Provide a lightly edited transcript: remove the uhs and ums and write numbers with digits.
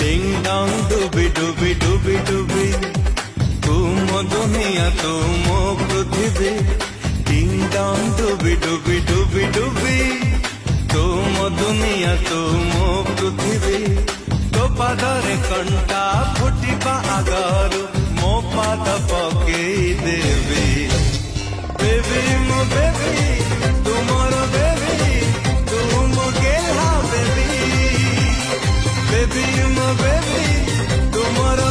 ding dong डुबी डुबी डुबी डुबी तू मो दुनिया तू मो पृथ्वी डिंग डोंग डुबी डुबी डुबी डुबी तू मो दुनिया तू मो पृथ्वी तो पादरे कंटा फुटिबा आगरु मो पाद पकेई देवी बेबी मो बेबी तुमर बेबी तुम गेला बेबी बेबी मो बेबी तुमर